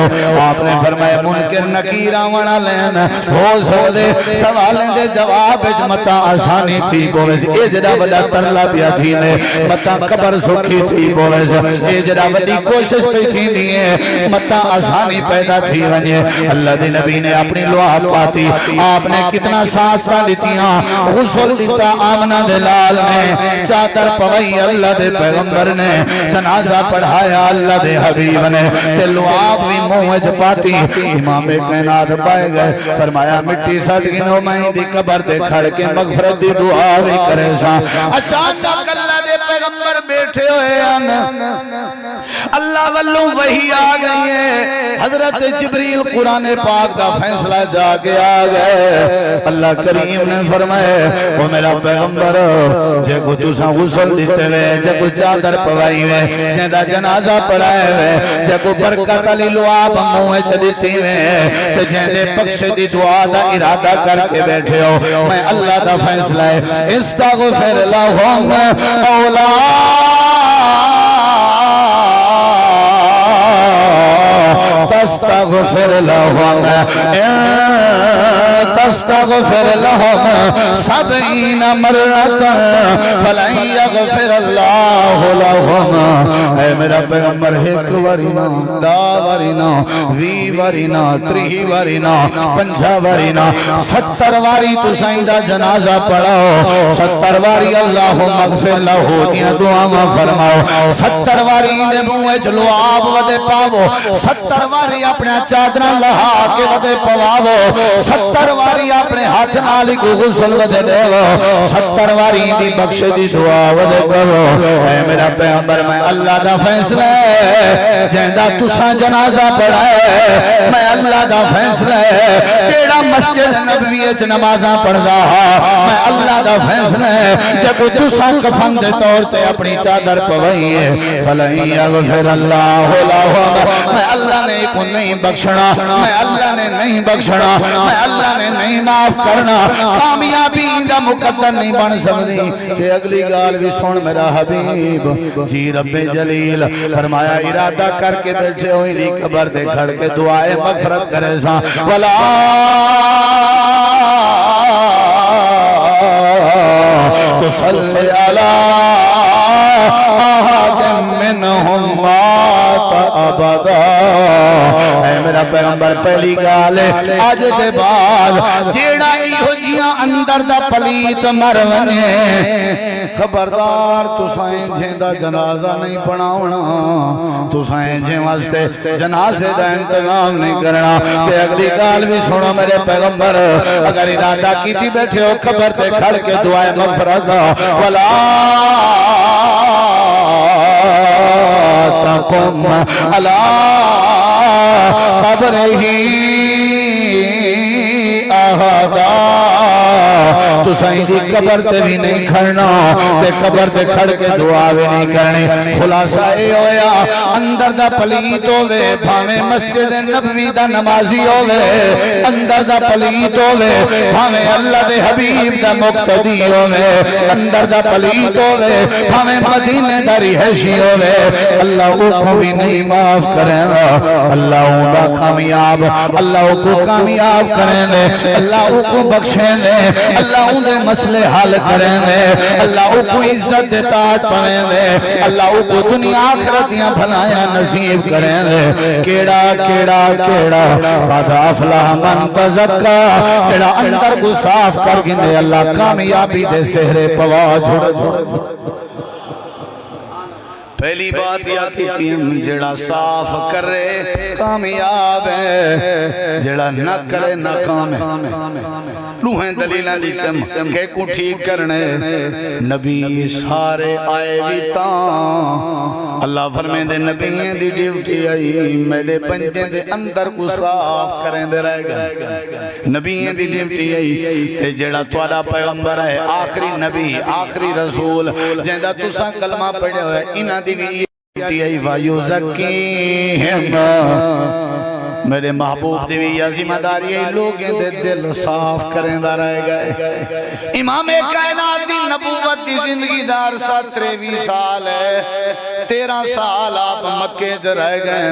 آپ نے فرمایا منکر نکیر آونا لین ہو سکدے سوالیں دے جواب اچ متا آسانی تھی پویس اے جڑا وڈا ترلا پیا تھی نے متا قبر سکھی تھی پویس اے جڑا وڈی کوشش پہ تھی دیئے متا آسانی پیدا تھی ونجے اللہ دے نبی نے اپنی لعاب پاتی آپ نے کتنا سانسہ لیتیاں غسل دیتا آمنہ دلال نے چادر پوئی اللہ دے پیغمبر نے جنازہ پڑھایا اللہ دے حبیب نے تے لعاب بھی موج پاتی امام کائنات پائے گئے فرمایا مٹی سٹ گنو میں دی قبر دے کھڑ کے مغفرت دی دعا بھی کرے سا اچانک اللہ دے پیغمبر بیٹھے ہوئے اللہ والوں وہی آ گئی ہے حضرت جبریل قرآن پاک دا فیصلہ جا کے آ گئے اللہ کریم نے فرمائے وہ میرا پیغمبر جے کو تساں غسل دیتے ہوئے جے کو چادر پوائی ہوئے جے دا جنازہ پڑھائے ہوئے جے کو برکت علی لعاب منہ چلیتی ہوئے تے جے دے بخش دی دعا دا ارادہ کر کے بیٹھے ہو میں اللہ دا فیصلہ ہے استغفر لہم اولا تستغفر لهم تستغفر لهم 70 مرة فلن يغفر الله لهم اے میرا پیغمبر ایک ورینا دا ورینا وی ورینا تری ورینا پنجا ورینا 70 واری تو سائیں دا جنازہ پڑھاؤ 70 واری اللہم اغفر لہو دیا دعا فرماؤ 70 واری دے منہ چلو آپ ودے پاو 70 واری اپنے چادرہ لہا کے ودے پواو 70 واری اپنے ہاتھ نالی کو غسل ودے دیو 70 واری دی بخش دی دعا ودے کرو اے میرا پیغمبر میں اللہ دا فیصلہ ہے جہندہ تساں جنازہ پڑھائے میں اللہ دا فیصلہ ہے جیڑا مسجد نبویت نمازہ پڑھدا میں اللہ دا فیصلہ ہے جب تساں کفن دے طور تے اپنی چادر پوئی ہے فلن یغفر اللہ لہم میں اللہ نے کو نہیں بخشنا میں اللہ نے نہیں بخشنا میں اللہ نے نہیں معاف کرنا کامیابی دا مقدر نہیں بن سکتی کہ اگلی گال بھی سن میرا حبیب جی رب جلیل فرمایا ارادہ کر کے بیٹھے ہوئی دی قبر دے کھڑ کے دعائے مغفرت کرے سا ولا تصلی علی احد منہم مات ابدا اے میرا پیغمبر پہلی گال ہے آج دے بعد جیڑا ایہو جیاں اندر دا پلیت مرنے خبردار تسائیں جھیندہ جنازہ نہیں پڑھاونا تسائیں جھیں واسطے جنازے دا انتظام نہیں کرنا تے اگلی گال بھی سنو میرے پیغمبر اگر ارادہ کی تھی بیٹھے ہو خبر تے کھڑ کے دعائے مغفرت ولا تقم علی قبرہی احدا تو سائیں دی قبر تے بھی نہیں کھڑنا تے قبر تے کھڑ کے دعا بھی نہیں کرنے خلاصہ اے ہویا اندر دا پلیت ہوئے بھامے مسجد نبوی دا نمازی ہوئے اندر دا پلیت ہوئے بھامے اللہ دے حبیب دا مقتدی ہوئے اندر دا پلیت ہوئے بھامے مدینہ دا رہائشی ہوئے اللہ کو بھی نہیں معاف کریں اللہ دا کامیاب اللہ کو کامیاب کریں دے اللہ کو بخشیں دے اللہ دے مسئلے حل کریں دے اللہ کو عزت اطاعت پڑھیں دے اللہ کو دنیا آخرت دیاں بھلایاں نصیب کریں دے کیڑا کیڑا کیڑا قد افلح من تزکا جڑا اندر کو صاف کر گندے اللہ کامیابی دے سہرے پوا جھڑ پہلی بات یا کیتیم جڑا صاف کرے کامیاب ہے جڑا نہ کرے ناکام ہے لوہیں دلیلہ دی چمکے کو ٹھیک کرنے نبی سارے آئے بھی تاں اللہ فرمائے دے نبییں دی ڈیوٹی آئی میرے بندے دے اندر کو صاف کریں دے رہے گا نبییں دی ڈیوٹی آئی تے جڑا توڑا پیغمبر ہے آخری نبی آخری رسول جہندہ تساں کلمہ پڑھے ہوئے انہ دی بھی ڈیوٹی آئی وَيُزَكِّهِمْ میرے محبوب دیوی یا ذمہ داری ہے لوگیں دے دل صاف کریں دا رہے گئے امام کائنات دی نبوت دی زندگی دار 23 سال ہے 13 سال آپ مکے چ رہ گئے،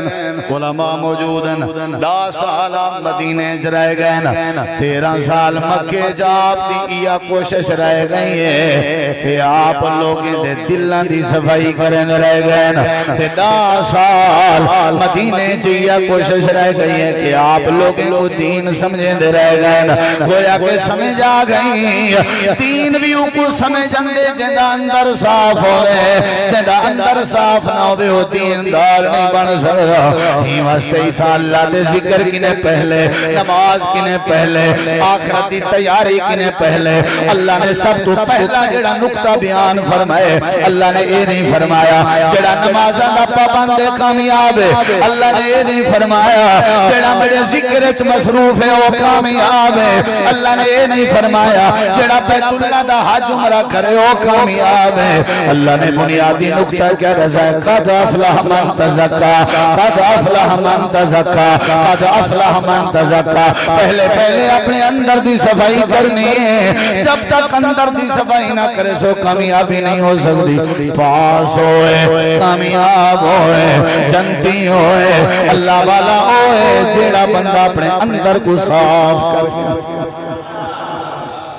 علماء موجود ہیں، 10 سال آپ مدینے چ رہ گئے، 13 سال مکے چ آپ دی یہ کوشش رہ گئی ہے کہ آپ لوگوں دے دلاں دی صفائی کرن رہ گئے، تے 10 سال مدینے چ یہ کوشش رہ گئی ہے کہ آپ لوگوں کو دین سمجھیں دے رہ گئے، گویا کہ سمجھ آ گئی دین بھی اوپر سمجھن دے جندا اندر صاف ہوئے، جندا اندر صاف نہ ہوئے وہ دیندار نہیں بن سکتا۔ ہی واسطے ہی تھا اللہ دے ذکر کنے پہلے، نماز کنے پہلے، آخرت دی تیاری کنے پہلے، اللہ نے سب تو پہلا جڑا نقطہ بیان فرمائے، اللہ نے یہ نہیں فرمایا جڑا نمازاں دا پابند کامیاب ہے، اللہ نے یہ نہیں فرمایا جڑا میرے ذکر وچ مصروف ہے وہ کامیاب ہے، اللہ نے یہ نہیں فرمایا جڑا بیت اللہ دا حج عمرہ کرے وہ کامیاب ہے۔ اللہ نے بنیادی نقطہ کیا رضا ہے، قد افلح من تزکا، قد افلح من تزکا، قد افلح من تزکا۔ پہلے اپنے اندر دی صفائی کرنی ہے، جب تک اندر دی صفائی نہ کرے سو کامیابی نہیں ہو سکتی۔ پاس ہوئے، کامیاب ہوئے، جنتی ہوئے، اللہ والا ہوئے، جیڑا بندہ اپنے اندر کو صاف کرے،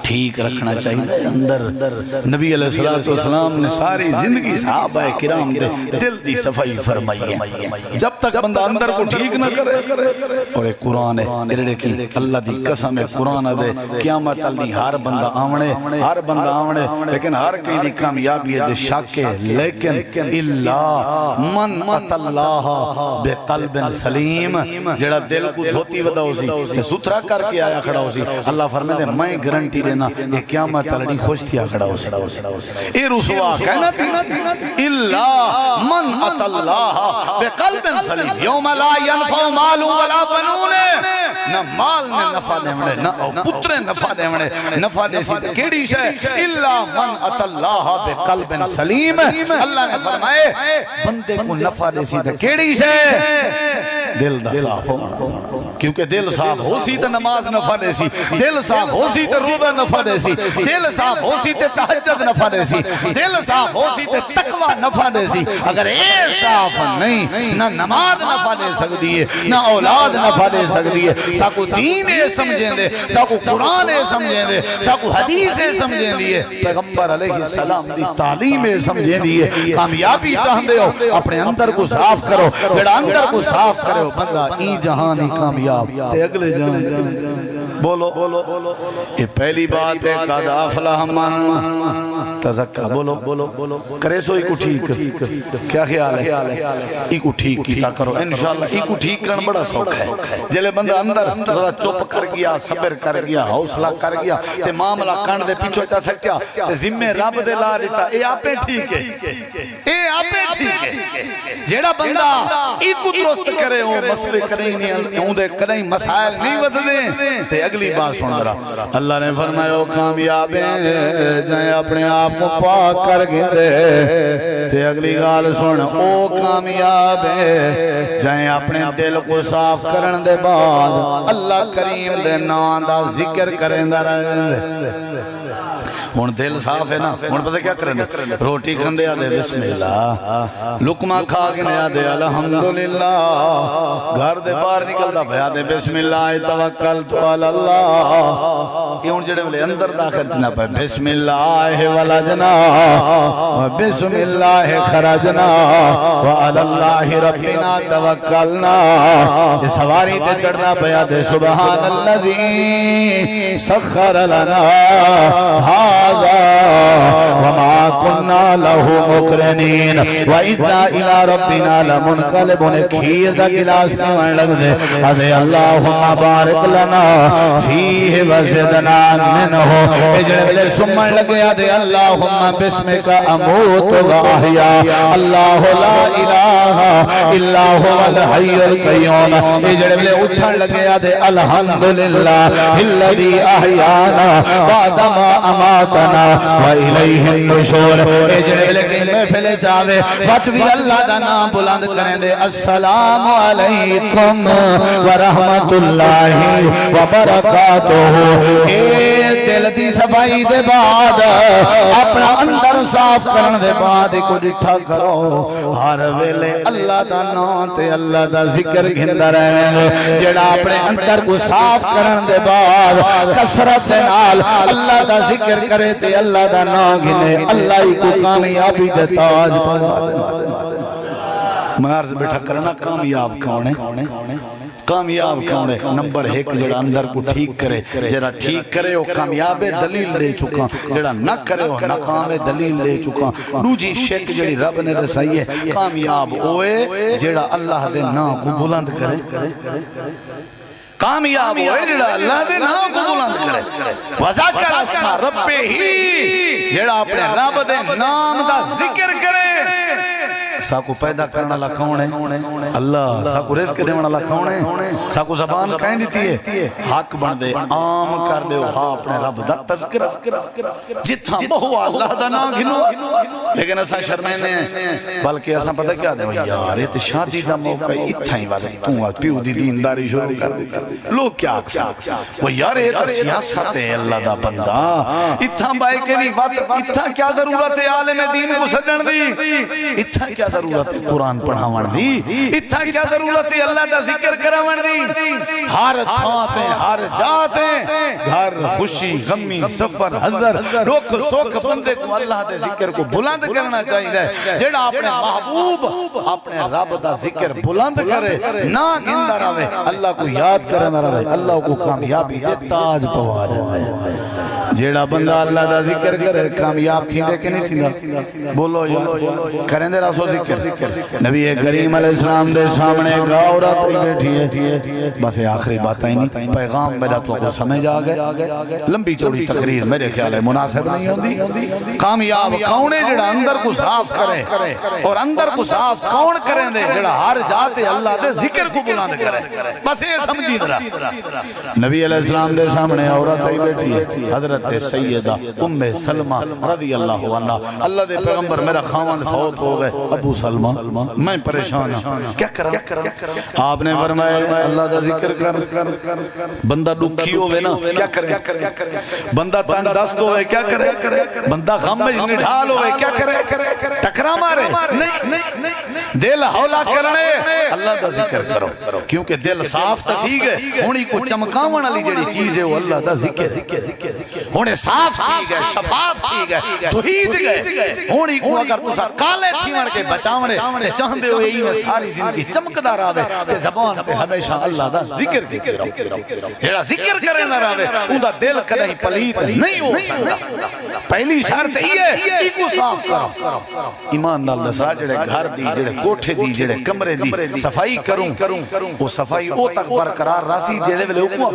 ٹھیک رکھنا چاہیے اندر۔ نبی علیہ السلام نے ساری زندگی صحابہ کرام دے دل دی صفائی فرمائی ہے، جب تک بندہ اندر کو ٹھیک نہ کرے۔ اور ایک قرآن ہے ارڑے کی اللہ دی قسم ہے، قرآن دے قیامت علی ہر بندہ آونے، ہر بندہ آونے، لیکن ہر کئی دی کامیابی ہے دے شاکے، لیکن اللہ من ات اللہ بقلب سلیم، جڑا دل کو دھوتی ودا ہو سی، ستھرا کر کے آیا کھڑا ہو سی، اللہ فرمائے دے میں گرنٹی دینا یہ قیامت علی خوش تھیا کھڑا ہو سی۔ اے رسوا کہنا تھی اللہ من ات اللہ بقلب سلیم یوم لا ينفع مال ولا بنون، نہ مال نے نفع دیونے، نہ پتر نفع دیونے، نفع دے سی کیڑی شے اللہ من ات اللہ بقلب سلیم۔ اللہ نے فرمائے بندے کو نفع دے سی کیڑی شے، دل دا صاف ہو، کیونکہ دل صاف ہو سی تو نماز نفع دے سی، دل صاف ہو سی تو روزہ نفع دے سی، دل صاف ہو سی تو تہجد نفع دے سی، دل صاف ہو سی تو تقوی نفع دے سی۔ اگر اے صاف نہیں، نہ نماز نفع دے سکتی ہے، نہ اولاد نفع دے سکتی ہے۔ ساکو دین ہے سمجھیں دے، ساکو قرآن ہے سمجھیں دے، ساکو حدیث ہے سمجھیں دیئے، پیغمبر علیہ السلام دی تعلیم ہے سمجھیں دیئے۔ کامیابی چاہن دے ہو اپنے اندر کو صاف کرو، جڑا اندر کو صاف کرو بندہ ای جہان ہی کامیاب تے اگلے جہان۔ بولو یہ پہلی بات ہے قد افلح من تزکا، بولو کرے سو ایک ٹھیک، کیا خیال ہے ایک ٹھیک کیتا کرو انشاءاللہ۔ ایک ٹھیک کرن بڑا سوکھ ہے، جلے بندہ اندر ذرا چپ کر گیا، صبر کر گیا، حوصلہ کر گیا تے معاملہ کان دے پیچھے چا سکیا تے ذمہ رب دے لا دیتا، اے آپے ٹھیک ہے، اے آپے ٹھیک ہے۔ جیڑا بندہ ایک درست کرے ہوں مسئلے کریں نہیں ہوں دے کریں مسائل نہیں ود دیں تے اگلی بات سن رہا اللہ نے فرمایا کامیاب ہیں جائیں اپنے آپ کو پاک کر گندے، تے اگلی گال سن او کامیاب ہیں جائیں اپنے دل کو صاف کرن دے بعد اللہ کریم دے نام دا ذکر کریں دا رہے۔ ہون دل صاف ہے نا، ہون پتہ کیا کرنے روٹی کھندے آدھے بسم اللہ، لکمہ کھا کے آدھے الحمدللہ، گھر دے باہر نکلتا بھیا دے بسم اللہ توکلت علی اللہ، یہ ہون جڑے والے اندر داخل تنا پہ بسم اللہ ولجنا بسم اللہ خرجنا وعلی اللہ ربنا توکلنا، یہ سواری تے چڑھنا پہ دے سبحان اللذی سخر لنا وما كنا له مقرنين وإنا إلى ربنا لمنقلبون۔ کھیر دا گلاس نہیں لگ دے ادھے اللہم بارک لنا فیہ وزدنا منہ، اجڑے بلے سمن لگے ادھے اللہم بسمک اموت واحیا، اللہ لا الہ الا هو الحی القیوم، اجڑے بلے اٹھن لگے ادھے الحمدللہ الذی احیانا بعدما اماتنا وَإِلَيْهِ النُّشُورِ۔ اے جڑے بلے کہیں محفل چاہوے فتوی اللہ دا نام بلند کریں دے السلام علیکم ورحمت اللہ وبرکاتہ۔ اے دل دی دی صفائی دے بعد اپنا اندر صاف کرن دے بعد کو ڈٹھا کرو ہر ویلے اللہ دا نام تے اللہ دا ذکر گھندا رہے جڑا اپنے اندر کو صاف کرن دے بعد کثرت نال اللہ دا ذکر کرے تے اللہ دا نام گھنے اللہ ہی کو کامیابی دے تاج پا میں عرض بیٹھا کرنا کامیاب کون ہے کامیاب کون ہے نمبر ایک جڑا اندر کو ٹھیک کرے جڑا ٹھیک کرے وہ کامیاب ہے دلیل دے چکا جڑا نہ کرے وہ ناکام ہے دلیل دے چکا دوجی شک جڑی رب نے دسائی ہے کامیاب ہوئے جڑا اللہ دے نام کو بلند کرے کامیاب ہوئے جڑا اللہ دے نام کو بلند کرے وذکر اسم ربہ جڑا اپنے رب دے نام دا ذکر کرے ساکو پیدا کرنا اللہ کون ہے اللہ ساکو رزق دینا اللہ کون ہے ساکو زبان کہیں دیتی ہے حق بن دے عام کر دے ہاں اپنے رب دا تذکرہ جتھا بہو اللہ دا نا گھنو لیکن ایسا شرمینے ہیں بلکہ ایسا پتہ کیا دے یار یہ تو شادی دا موقع اتھا ہی والے توں پیو دی دینداری شروع کر دیتا لوگ کیا اکسا وہ یار یہ تو سیاست ہے اللہ دا بندہ اتھا بائے کے بھی بات اتھا کیا ضرورت ہے عالم دین کو سجن دی اتھا کیا ضرورت ہے قرآن پڑھاون دی اتھا کیا ضرورت ہے اللہ دا ذکر کراون دی ہر تھاتے ہر جاتے گھر خوشی غمی سفر حضر رکھ سوکھ بندے کو اللہ دے ذکر کو بلند کرنا چاہیے جڑا اپنے محبوب اپنے رب دا ذکر بلند کرے نہ گندہ رہے اللہ کو یاد کرنا رہے اللہ کو کامیابی دے تاج پوا رہے جیڑا بندہ اللہ دا ذکر کرے کامیاب تھی دے کہ نہیں تھی بولو یا کریں دے رسو ذکر نبی کریم علیہ السلام دے سامنے ایک عورت بیٹھی ہے بس آخری بات ہی نہیں پیغام میرا تو کو سمجھ آ گئے لمبی چوڑی تقریر میرے خیال ہے مناسب نہیں ہوتی کامیاب کون ہے جڑا اندر کو صاف کرے اور اندر کو صاف کون کریں دے جڑا ہر جاتے اللہ دے ذکر کو بلند کرے بس یہ سمجھی درہ نبی علیہ السلام دے سامنے عورت ہی بیٹھی ہے حضرت سیدہ ام سلمہ رضی اللہ عنہ اللہ دے پیغمبر میرا خاوند فوت ہو گئے ابو سلمہ میں پریشان ہوں کیا کرا آپ نے فرمایا اللہ دا ذکر کر بندہ دکھی ہوئے نا کیا کرے بندہ تنگ دست ہوئے کیا کرے بندہ غمج نڈھال ہوئے کیا کرے ٹکرا مارے نہیں دل ہولا کرنے اللہ دا ذکر کرو کیونکہ دل صاف تا ٹھیک ہے ہونی کو چمکاون والی جڑی چیز ہے وہ اللہ دا ذکر ہونے صاف ٹھیک ہے شفاف ٹھیک ہے تو ہیج گئے ہونی کو اگر تو سا کالے تھیمن کے بچاونے چاہندے ہوئے ہی ساری زندگی چمکدہ راوے تے زبان تے ہمیشہ اللہ دا ذکر کی رہو جڑا ذکر کرے نہ راوے ان دا دل کدی پلیت نہیں ہو سکتا پہلی شرط یہ ہے ایکو صاف کرو ایمان نال دسا جڑے گھر دی جڑے کوٹھے دی جڑے کمرے دی صفائی کروں وہ صفائی او تک برقرار راسی جڑے ویلے کو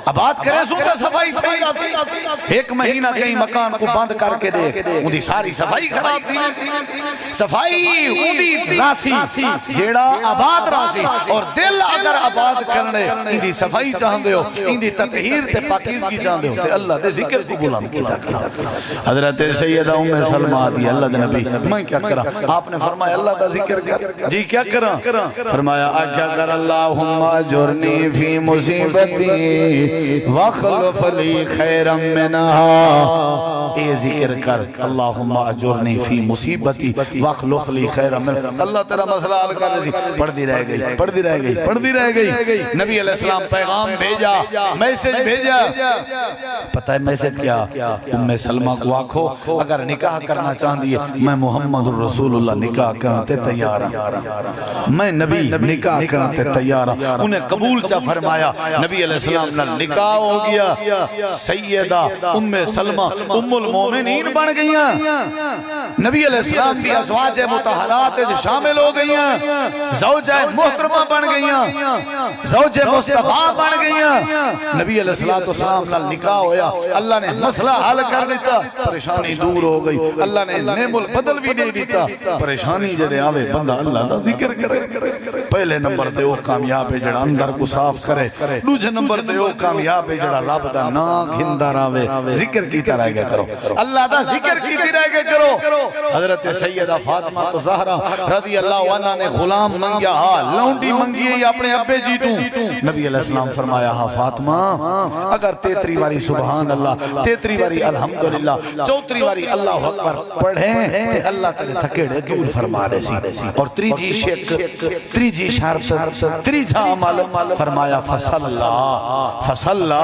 آباد کرے سو تے صفائی تھئی راسی ایک مہینہ کہیں مکان کو بند کر کے دے ان دی ساری صفائی خراب تھی صفائی ان دی راسی جڑا آباد راسی اور دل اگر آباد کرنے ان دی صفائی چاہندے ہو ان دی تطہیر تے پاکیزگی چاہندے ہو تے اللہ دے ذکر کو بلند کیتا حضرت سیدہ ام سلمہ آتی اللہ دے نبی میں کیا کرا آپ نے فرمایا اللہ دا ذکر کر جی کیا کرا فرمایا کیا کر اللہم اجرنی فی مصیبتی وخلف لی خیرم منہا اے ذکر کر اللہم اجرنی فی مصیبتی وخلف لی خیرم منہا اللہ تیرا مسئلہ حل کر رہی پڑھ دی رہ گئی نبی علیہ السلام پیغام بھیجا میسیج بھیجا پتہ ہے میسیج کیا ام سلمہ کو آکھو اگر نکاح کرنا چاہتی ہے میں محمد الرسول اللہ نکاح کرتے تیار ہوں میں نبی نکاح کرتے تیار ہوں انہیں قبول چا فرمایا نبی علیہ السلام نے نکاح ہو گیا سیدہ ام سلمہ ام المومنین بن گئیاں نبی علیہ السلام کی ازواج مطہرات شامل ہو گئیاں زوجہ محترمہ بن گئیاں زوجہ مصطفیٰ بن گئیاں نبی علیہ السلام نے نکاح ہویا اللہ نے مسئلہ حل کر دیتا پریشانی دور ہو گئی اللہ نے نعم البدل بھی دے دیتا پریشانی جڑے آوے بندہ اللہ دا ذکر کرے پہلے نمبر تے او کامیاب ہے جڑا اندر کو صاف کرے دوسرے نمبر تے او کامیاب ہے جڑا رب دا نام گھندا رہے ذکر کیتا رہ گیا کرو اللہ دا ذکر کیتی رہ گیا کرو حضرت سیدہ فاطمہ زہرا رضی اللہ عنہ نے غلام منگیا لونڈی منگی ہے اپنے ابے جی تو نبی علیہ السلام فرمایا ہاں فاطمہ اگر 33 واری سبحان اللہ 33 واری الحمدللہ 34 واری اللہ اکبر پڑھیں تے اللہ تیرے تھکیڑے دور فرما دے سی اور تریجی شک تریجی شرط تریجا عمل فرمایا فصلا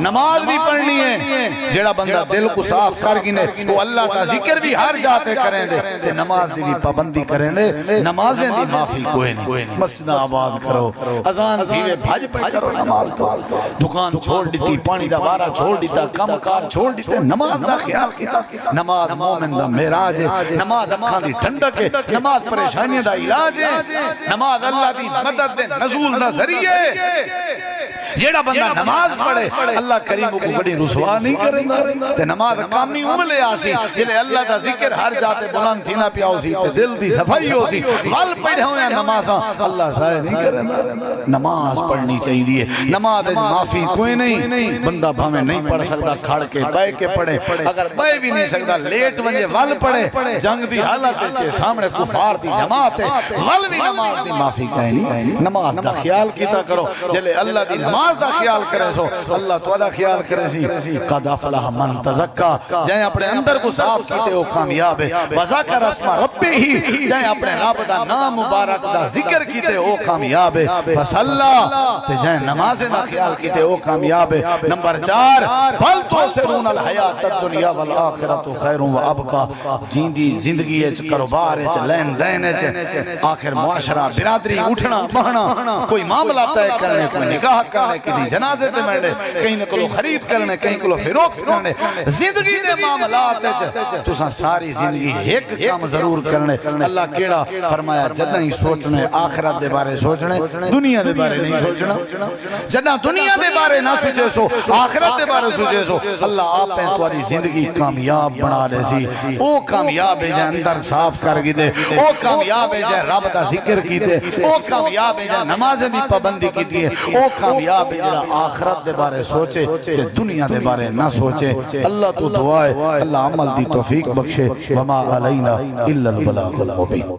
نماز بھی پڑھنی ہے جڑا بندہ دل کو صاف کر گنے وہ اللہ کا ذکر بھی ہر جاتے کریں دے تے نماز دی بھی پابندی کریں دے نمازیں دی معافی کوئی نہیں مسجد آباد کرو اذان دیوے بھاج پہ کرو نماز تو دکان چھوڑ دیتی پانی دا بارہ چھوڑ دیتا کم کار چھوڑ دیتے نماز دا خیال کیتا نماز مومن دا معراج ہے نماز اکھاں دی ٹھنڈک ہے نماز پریشانی دا علاج ہے نماز اللہ دی مدد دے نزول دا ذریعے جیڑا بندہ نماز پڑھے اللہ کریم کو بڑی رسوا نہیں کرے گا تے نماز کامی عملے آسی جلے اللہ دا ذکر ہر جاتے بلند تھی نہ پیاؤ سی تے دل دی صفائی ہو سی وال پڑھے ہویا نمازاں اللہ ضائع نہیں کرے گا نماز پڑھنی چاہیے نماز معافی کوئی نہیں بندہ بھامے نہیں پڑھ سکتا کھڑ کے بے کے پڑھے اگر بے بھی نہیں سکتا لیٹ ونجے وال پڑھے جنگ دی حالت چے سامنے کفار دی جماعت ہے وال بھی نماز دی معافی کہیں نہیں نماز دا خیال کیتا کرو جلے اللہ دی نماز دا خیال کرے سو اللہ تعالیٰ خیال کرے سی قد افلح من تزکا جائیں اپنے اندر کو صاف کیتے ہو کامیاب ہے وذکر اسم ربی ہی جائیں اپنے رب دا نام مبارک دا ذکر کیتے ہو کامیاب ہے فصلا تے جائیں نماز دا خیال کیتے ہو کامیاب ہے نمبر 4 بل تؤثرون الحیات الدنیا والآخرۃ خیر و ابقا جیندی زندگی اچ کاروبار اچ لین دین اچ آخر معاشرہ برادری اٹھنا بہنا کوئی معاملہ طے کرنے کوئی نکاح کرنے کسی جنازے تے مرنے کہیں نہ کلو خرید کرنے کہیں کلو فروخت کرنے زندگی دے معاملات تساں ساری زندگی ایک کام ضرور کرنے اللہ کیڑا فرمایا جدہ ہی سوچنے آخرت دے بارے سوچنے دنیا دے بارے نہیں سوچنا جدہ دنیا دے بارے نہ سوچے سو آخرت دے بارے سوچے سو اللہ آپ ہیں تمہاری زندگی کامیاب بنا لے سی او کامیاب ہے جائے اندر صاف کر گی دے او کامیاب ہے جائے رب دا ذکر کی دے او کامیاب ہے جائے نمازیں بھی پابندی کی دی او کامیاب جڑا آخرت دے بارے سوچے تے دنیا دے بارے نہ سوچے اللہ تو دعائے اللہ عمل دی توفیق بخشے وما علینا الا البلاغ المبین